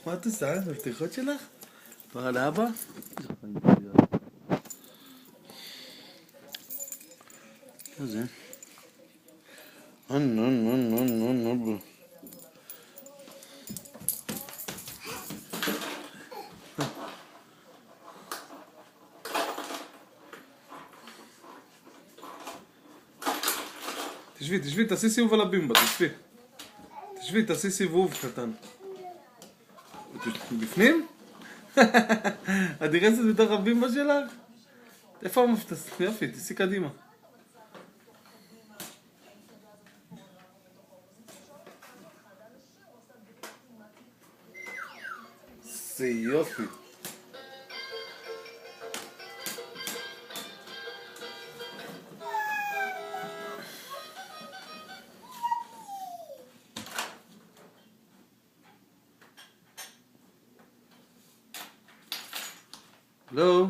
מה את עושה? מבטיחות שלך? פרה לאבא? מה זה? תשבי, תעשי סיבוב על הבימבה, תשבי, תעשי סיבוב קטן. בפנים? את נכנסת בתוך הבימבה שלך? איפה המפתס? יופי, תעשי קדימה. זה יופי. הלו?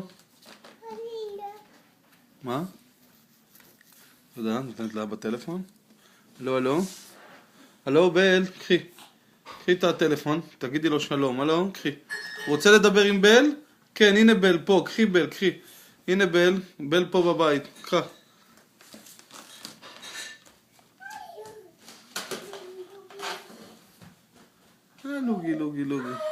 מה? תודה, נותנת לה בטלפון. הלו? הלו בל, קחי את הטלפון, תגידי לו שלום, הלו, קחי. הוא רוצה לדבר עם בל? כן, הנה בל פה, קחי בל. הנה בל פה בבית, קחה. לוגי.